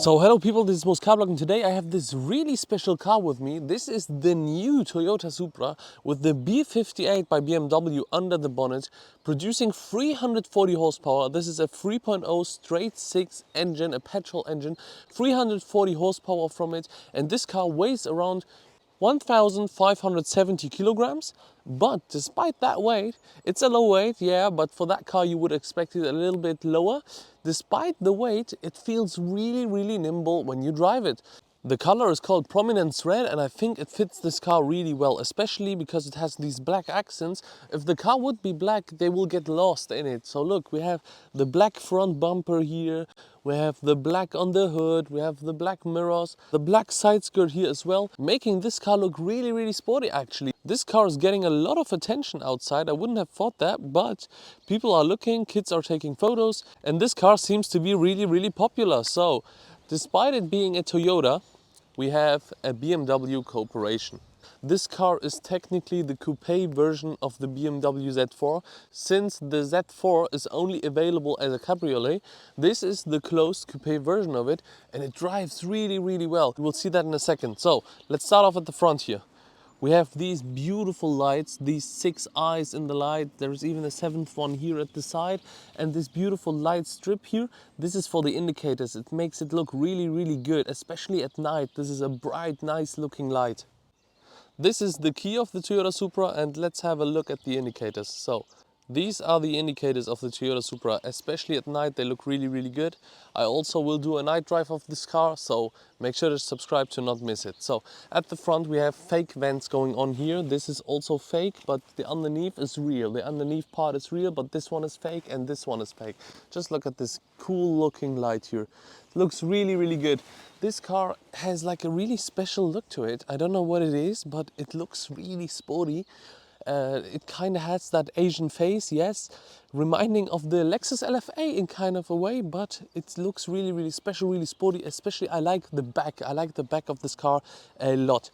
So hello people, this is Moscarblog and today I have this really special car with me. This is the new Toyota Supra with the B58 by BMW under the bonnet, producing 340 horsepower. This is a 3.0 straight 6 engine, a petrol engine, 340 horsepower from it, and this car weighs around 1,570 kilograms, but despite that weight, it's a low weight, yeah, but for that car you would expect it a little bit lower. Despite the weight, it feels really nimble when you drive it. The color is called Prominence Red, and I think it fits this car really well, especially because it has these black accents. If the car would be black, they will get lost in it. So look, we have the black front bumper here, we have the black on the hood, we have the black mirrors, the black side skirt here as well, making this car look really sporty actually. This car is getting a lot of attention outside. I wouldn't have thought that, but people are looking, kids are taking photos, and this car seems to be really popular. So despite it being a Toyota, we have a BMW cooperation. This car is technically the coupe version of the BMW Z4. Since the Z4 is only available as a cabriolet, this is the closed coupe version of it, and it drives really well. We'll see that in a second. So let's start off at the front here. We have these beautiful lights, these 6 eyes in the light. There's even a 7th one here at the side. And this beautiful light strip here, this is for the indicators. It makes it look really good, especially at night. This is a bright, nice looking light. This is the key of the Toyota Supra, and let's have a look at the indicators. So these are the indicators of the Toyota Supra, especially at night. They look really good. I also will do a night drive of this car, so make sure to subscribe to not miss it. So at the front we have fake vents going on here. This is also fake, but the underneath is real. The underneath part is real, but this one is fake and this one is fake. Just look at this cool looking light here. It looks really good. This car has like a really special look to it. I don't know what it is, but it looks really sporty. It kind of has that Asian face, yes, reminding of the Lexus LFA in kind of a way, but it looks really special, really sporty. Especially I like the back. I like the back of this car a lot.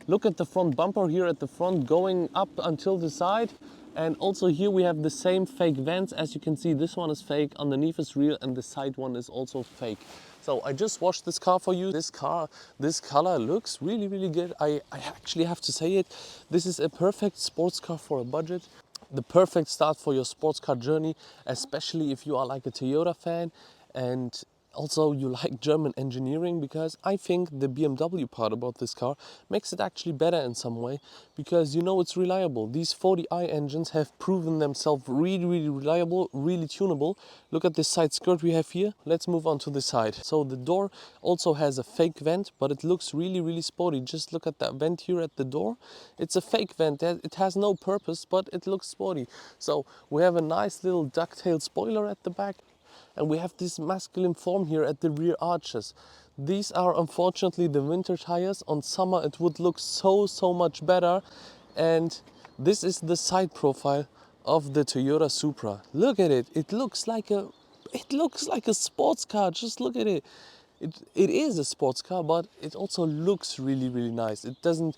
Look at the front bumper here at the front going up until the side. And also here we have the same fake vents. As you can see, this one is fake, underneath is real, and the side one is also fake. So I just washed this car for you. This color looks really good. I actually have to say it. This is a perfect sports car for a budget. The perfect start for your sports car journey, especially if you are like a Toyota fan and also you like German engineering, because I think the BMW part about this car makes it actually better in some way, because you know it's reliable. These 40i engines have proven themselves really reliable, really tunable. Look at this side skirt we have here. Let's move on to the side. So the door also has a fake vent, but it looks really sporty. Just look at that vent here at the door. It's a fake vent. It has no purpose, but it looks sporty. So we have a nice little ducktail spoiler at the back. And we have this masculine form here at the rear arches. These are unfortunately the winter tires. On summer it would look so much better. And this is the side profile of the Toyota Supra. Look at it. It looks like a sports car. Just look at it. It is a sports car, but it also looks really nice. It doesn't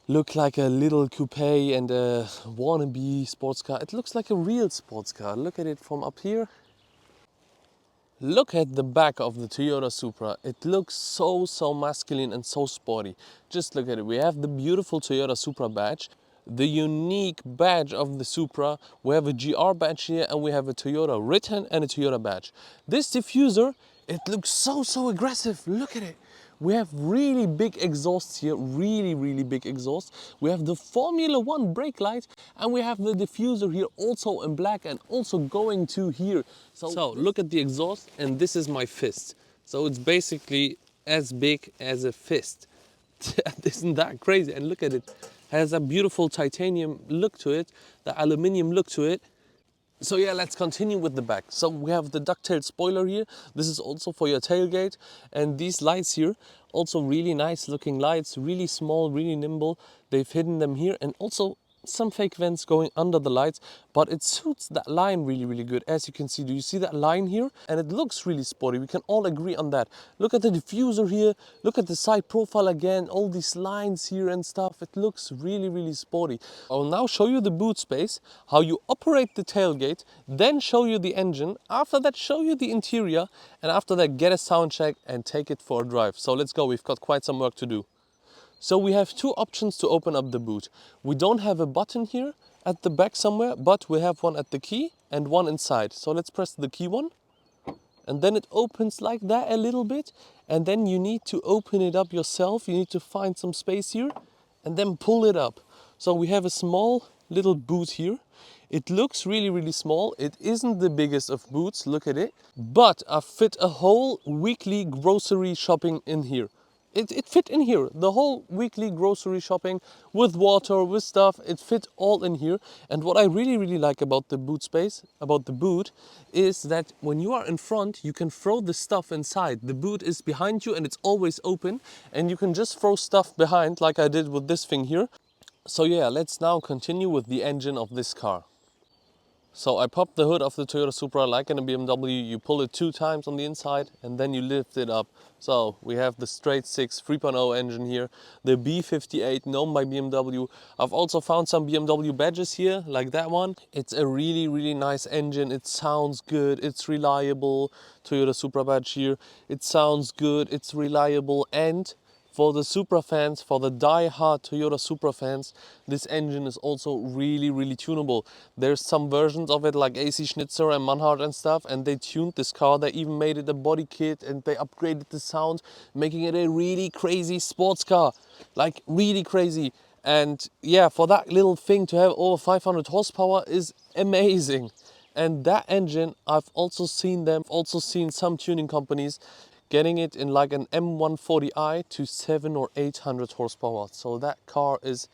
look like a little coupe and a wannabe sports car. It looks like a real sports car. Look at it from up here. Look at the back of the Toyota Supra. It looks so masculine and so sporty. Just look at it. We have the beautiful Toyota Supra badge, the unique badge of the Supra. We have a GR badge here, and we have a Toyota written and a Toyota badge. This diffuser, it looks so aggressive. Look at it. We have really big exhausts here, really big exhausts. We have the Formula 1 brake light, and we have the diffuser here also in black and also going to here. So look at the exhaust, and this is my fist. So it's basically as big as a fist. Isn't that crazy? And look at it. Has a beautiful titanium look to it, the aluminium look to it. So yeah, let's continue with the back. So we have the ducktail spoiler here. This is also for your tailgate. And these lights here, also really nice looking lights, really small, really nimble. They've hidden them here. And also some fake vents going under the lights, but it suits that line really, really good. As you can see, do you see that line here? And it looks really sporty. We can all agree on that. Look at the diffuser here. Look at the side profile again. All these lines here and stuff. It looks really, really sporty. I will now show you the boot space, how you operate the tailgate, then show you the engine. After that, show you the interior. And after that, get a sound check and take it for a drive. So let's go. We've got quite some work to do. So we have two options to open up the boot. We don't have a button here at the back somewhere, but we have one at the key and one inside. So let's press the key one, and then it opens like that a little bit, and then you need to open it up yourself. You need to find some space here and then pull it up. So we have a small little boot here. It looks really, really small. It isn't the biggest of boots, look at it, but I fit a whole weekly grocery shopping in here. It fit in here, the whole weekly grocery shopping with water, with stuff, it fit all in here. And what I really, really like about the boot space, about the boot, is that when you are in front, you can throw the stuff inside. The boot is behind you and it's always open, and you can just throw stuff behind like I did with this thing here. So yeah, let's now continue with the engine of this car. So I popped the hood of the Toyota Supra like in a BMW. You pull it 2 times on the inside and then you lift it up. So we have the straight 6 3.0 engine here, the B58 known by BMW. I've also found some BMW badges here like that one. It's a really, really nice engine. It sounds good, it's reliable. Toyota Supra badge here. It sounds good, it's reliable, and for the Supra fans, for the die-hard Toyota Supra fans, this engine is also really, really tunable. There's some versions of it like AC Schnitzer and Manhart and stuff, and they tuned this car. They even made it a body kit and they upgraded the sound, making it a really crazy sports car. Like really crazy. And yeah, for that little thing to have over 500 horsepower is amazing. And that engine, I've also seen some tuning companies getting it in like an M140i to 700 or 800 horsepower. So that car is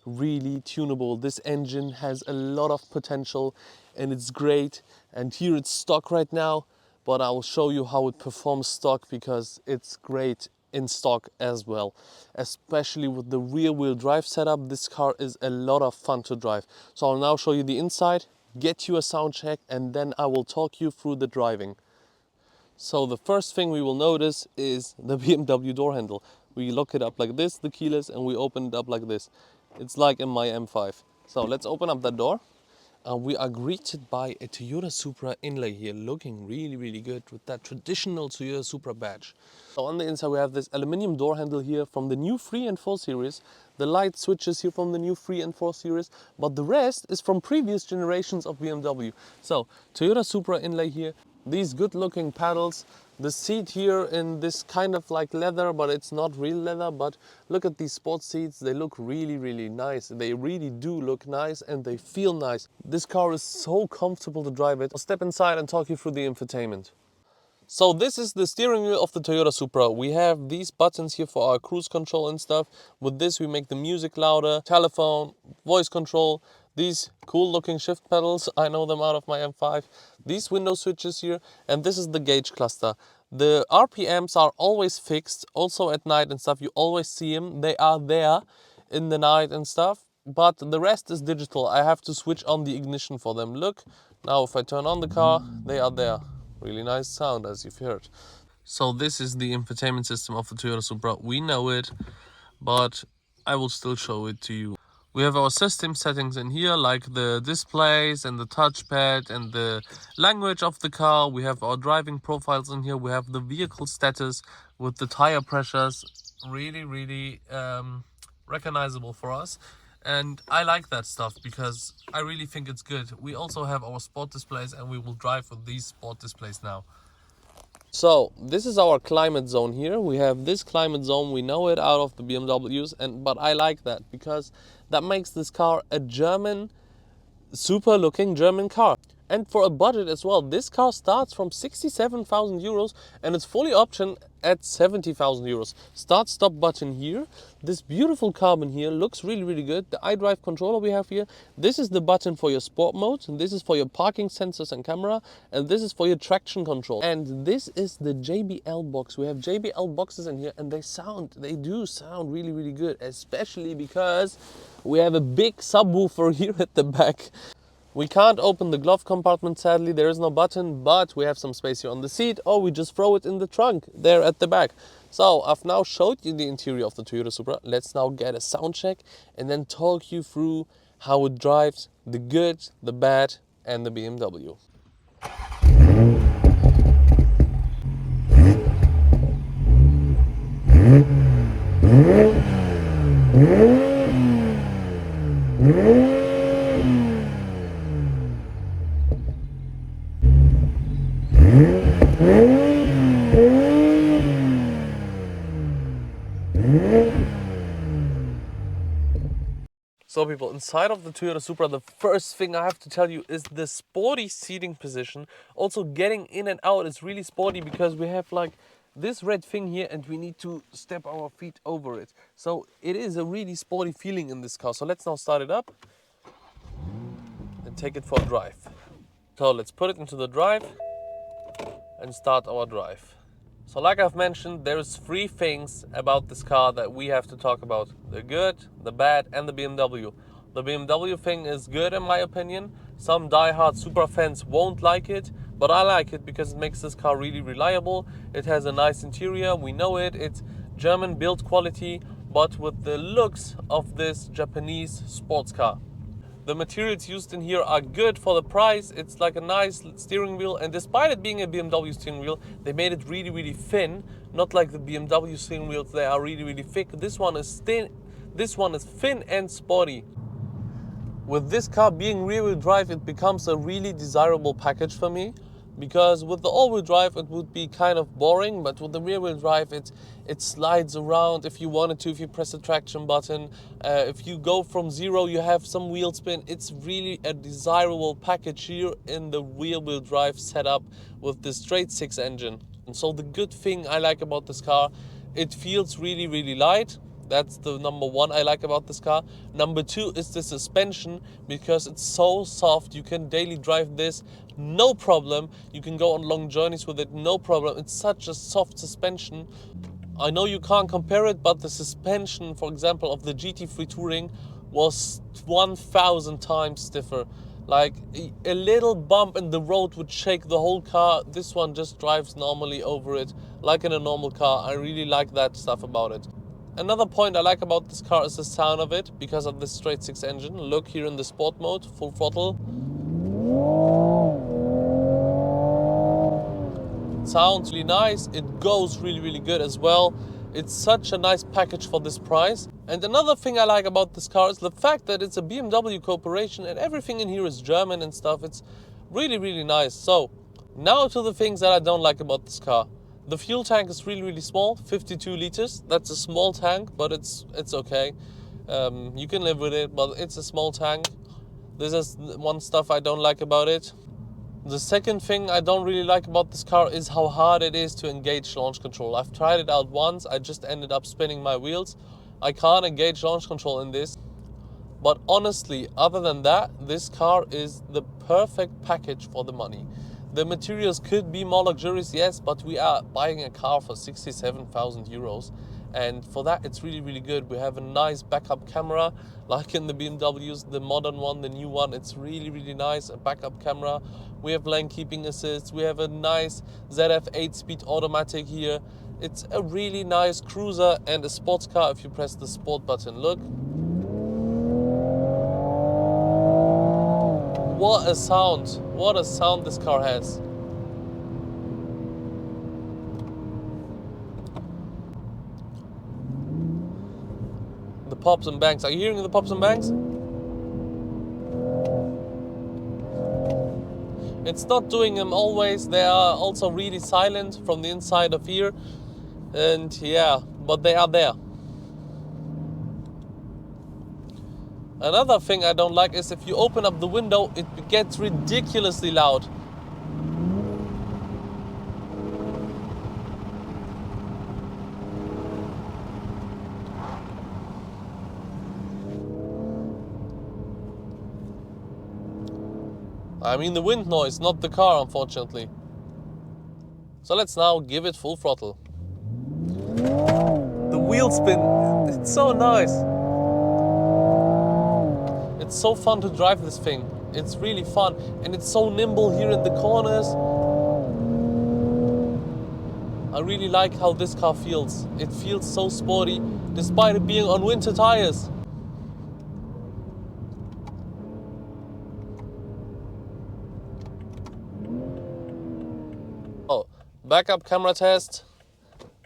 really tunable. This engine has a lot of potential and it's great. And here it's stock right now, but I will show you how it performs stock because it's great in stock as well. Especially with the rear wheel drive setup, this car is a lot of fun to drive. So I'll now show you the inside, get you a sound check, and then I will talk you through the driving. So the first thing we will notice is the BMW door handle. We lock it up like this, the keyless, and we open it up like this. It's like in my M5. So let's open up that door. We are greeted by a Toyota Supra inlay here, looking really, really good with that traditional Toyota Supra badge. So on the inside we have this aluminium door handle here from the new 3 and 4 series. The light switches here from the new 3 and 4 series, but the rest is from previous generations of BMW. So Toyota Supra inlay here. These good looking paddles, the seat here in this kind of like leather, but it's not real leather, but look at these sports seats, they look really, really nice. They really do look nice and they feel nice. This car is so comfortable to drive it. I'll step inside and talk you through the infotainment. So this is the steering wheel of the Toyota Supra. We have these buttons here for our cruise control and stuff. With this we make the music louder, telephone, voice control, these cool looking shift pedals, I know them out of my M5. These window switches here, and this is the gauge cluster. The RPMs are always fixed, also at night and stuff, you always see them. They are there in the night and stuff, but the rest is digital. I have to switch on the ignition for them. Look, now if I turn on the car, they are there. Really nice sound, as you've heard. So this is the infotainment system of the Toyota Supra. We know it, but I will still show it to you. We have our system settings in here, like the displays and the touchpad and the language of the car. We have our driving profiles in here. We have the vehicle status with the tire pressures. Really, really recognizable for us. And I like that stuff because I really think it's good. We also have our sport displays and we will drive with these sport displays now. So this is our climate zone here. We have this climate zone, we know it out of the BMWs, but I like that because that makes this car a German, super looking German car. And for a budget as well, this car starts from 67,000 euros and it's fully optioned at 70,000 euros. Start stop button here. This beautiful carbon here looks really, really good. The iDrive controller we have here. This is the button for your sport mode. And this is for your parking sensors and camera. And this is for your traction control. And this is the JBL box. We have JBL boxes in here and they do sound really, really good. Especially because we have a big subwoofer here at the back. We can't open the glove compartment, sadly, there is no button, but we have some space here on the seat, or we just throw it in the trunk there at the back. So I've now showed you the interior of the Toyota Supra. Let's now get a sound check and then talk you through how it drives, the good, the bad, and the BMW. So people, inside of the Toyota Supra, the first thing I have to tell you is the sporty seating position. Also getting in and out is really sporty because we have like this red thing here and we need to step our feet over it. So it is a really sporty feeling in this car. So let's now start it up and take it for a drive. So let's put it into the drive and start our drive. So like I've mentioned, there's three things about this car that we have to talk about. The good, the bad, and the BMW. The BMW thing is good in my opinion. Some die-hard Supra fans won't like it, but I like it because it makes this car really reliable. It has a nice interior, we know it. It's German build quality, but with the looks of this Japanese sports car. The materials used in here are good for the price. It's like a nice steering wheel, and despite it being a BMW steering wheel, they made it really, really thin. Not like the BMW steering wheels, they are really, really thick. This one is thin. This one is thin and sporty. With this car being rear-wheel drive, it becomes a really desirable package for me. Because with the all-wheel drive, it would be kind of boring, but with the rear-wheel drive, it slides around if you wanted to, if you press the traction button. If you go from zero, you have some wheel spin. It's really a desirable package here in the rear-wheel drive setup with the straight six engine. And so the good thing I like about this car, it feels really, really light. That's the number one I like about this car. Number two is the suspension, because it's so soft. You can daily drive this, no problem. You can go on long journeys with it, no problem. It's such a soft suspension. I know you can't compare it, but the suspension, for example, of the GT3 Touring was 1,000 times stiffer. Like a little bump in the road would shake the whole car. This one just drives normally over it, like in a normal car. I really like that stuff about it. Another point I like about this car is the sound of it, because of the straight six engine. Look here in the sport mode, full throttle. It sounds really nice, it goes really, really good as well. It's such a nice package for this price. And another thing I like about this car is the fact that it's a BMW corporation and everything in here is German and stuff. It's really, really nice. So now to the things that I don't like about this car. The fuel tank is really, really small, 52 liters. That's a small tank, but it's okay. You can live with it, but it's a small tank. This is one stuff I don't like about it. The second thing I don't really like about this car is how hard it is to engage launch control. I've tried it out once, I just ended up spinning my wheels. I can't engage launch control in this. But honestly, other than that, this car is the perfect package for the money. The materials could be more luxurious, yes, but we are buying a car for 67,000 euros. And for that, it's really, really good. We have a nice backup camera, like in the BMWs, the modern one, the new one. It's really, really nice, a backup camera. We have lane keeping assist. We have a nice ZF 8-speed automatic here. It's a really nice cruiser and a sports car if you press the sport button. Look. What a sound this car has. The pops and bangs. Are you hearing the pops and bangs? It's not doing them always. They are also really silent from the inside of here. And yeah, but they are there. Another thing I don't like is if you open up the window, it gets ridiculously loud. I mean the wind noise, not the car, unfortunately. So let's now give it full throttle. The wheel spin, it's so nice. It's so fun to drive this thing. It's really fun, and it's so nimble here in the corners. I really like how this car feels. It feels so sporty, despite it being on winter tires. Oh, backup camera test.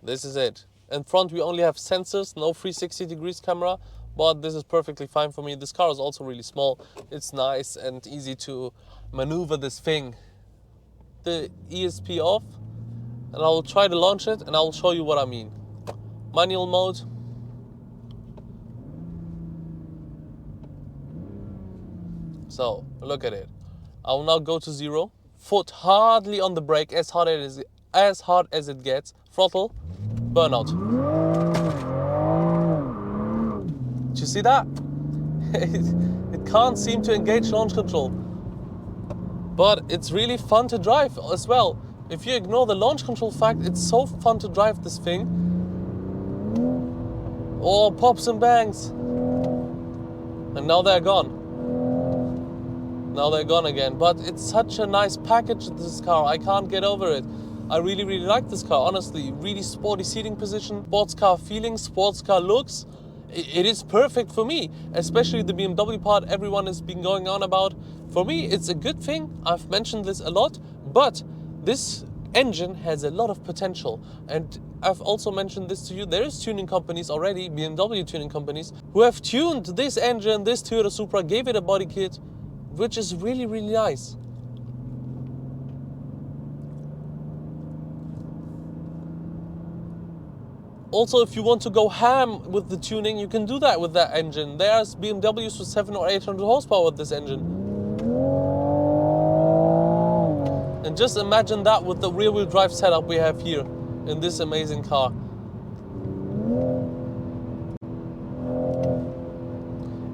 This is it. In front we only have sensors, no 360 degrees camera, but this is perfectly fine for me. This car is also really small. It's nice and easy to maneuver this thing. The ESP off, and I will try to launch it, and I will show you what I mean. Manual mode. So look at it. I will now go to 0. Foot hardly on the brake, as hard as it gets. Throttle, burnout. Do you see that? It can't seem to engage launch control. But it's really fun to drive as well. If you ignore the launch control fact, it's so fun to drive this thing. Oh, pops and bangs. And now they're gone. Now they're gone again. But it's such a nice package, this car. I can't get over it. I really, really like this car, honestly. Really sporty seating position, sports car feeling, sports car looks. It is perfect for me, especially the BMW part everyone has been going on about. For me, it's a good thing. I've mentioned this a lot, but this engine has a lot of potential. And I've also mentioned this to you. There is tuning companies already, BMW tuning companies, who have tuned this engine, this Toyota Supra, gave it a body kit, which is really, really nice. Also, if you want to go ham with the tuning, you can do that with that engine. There's BMWs with 700 or 800 horsepower with this engine. And just imagine that with the rear-wheel drive setup we have here in this amazing car.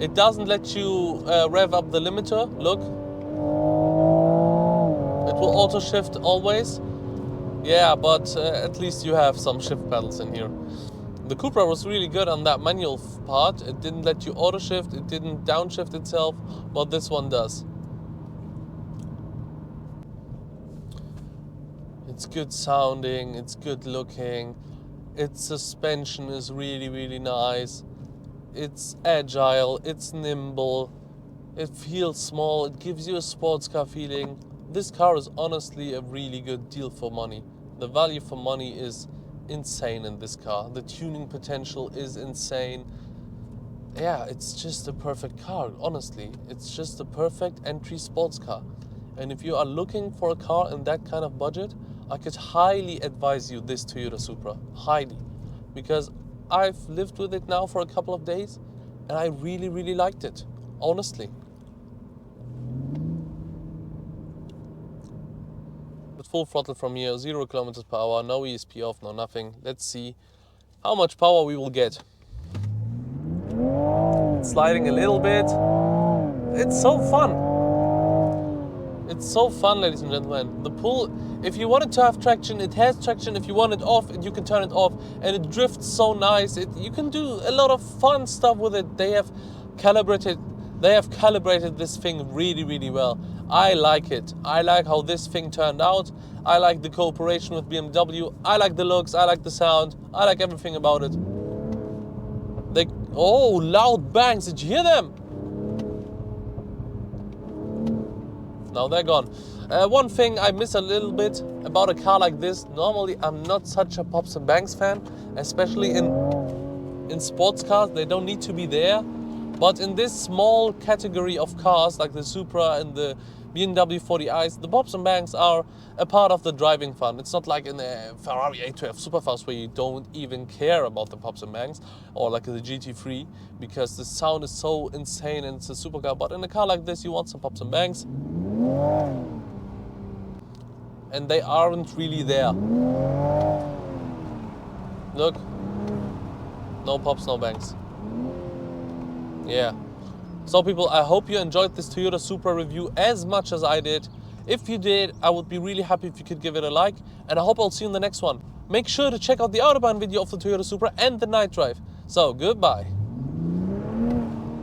It doesn't let you rev up the limiter, look. It will auto shift always. Yeah, but at least you have some shift pedals in here. The Cupra was really good on that manual part. It didn't let you auto shift, it didn't downshift itself, but this one does. It's good sounding, it's good looking, its suspension is really, really nice. It's agile, it's nimble, it feels small, it gives you a sports car feeling. This car is honestly a really good deal for money. The value for money is insane in this car. The tuning potential is insane. Yeah, it's just a perfect car, honestly. It's just a perfect entry sports car. And if you are looking for a car in that kind of budget, I could highly advise you this Toyota Supra. Highly. Because I've lived with it now for a couple of days and I really, really liked it. Honestly. With full throttle from here, 0 kilometers per hour, no ESP off, no nothing. Let's see how much power we will get. It's sliding a little bit. It's so fun. It's so fun, ladies and gentlemen. The pull, if you want it to have traction, it has traction. If you want it off, you can turn it off. And it drifts so nice. You can do a lot of fun stuff with it. They have calibrated this thing really, really well. I like it. I like how this thing turned out. I like the cooperation with BMW. I like the looks. I like the sound. I like everything about it. Oh, loud bangs. Did you hear them? Now they're gone. One thing I miss a little bit about a car like this. Normally, I'm not such a pops and bangs fan, especially in sports cars. They don't need to be there. But in this small category of cars, like the Supra and the BMW 40i's, the pops and bangs are a part of the driving fun. It's not like in the Ferrari 812 Superfast where you don't even care about the pops and bangs, or like the GT3, because the sound is so insane and it's a supercar. But in a car like this, you want some pops and bangs, and they aren't really there. Look, no pops, no bangs. Yeah. So people, I hope you enjoyed this Toyota Supra review as much as I did. If you did, I would be really happy if you could give it a like, and I hope I'll see you in the next one. Make sure to check out the Autobahn video of the Toyota Supra and the night drive. So, goodbye.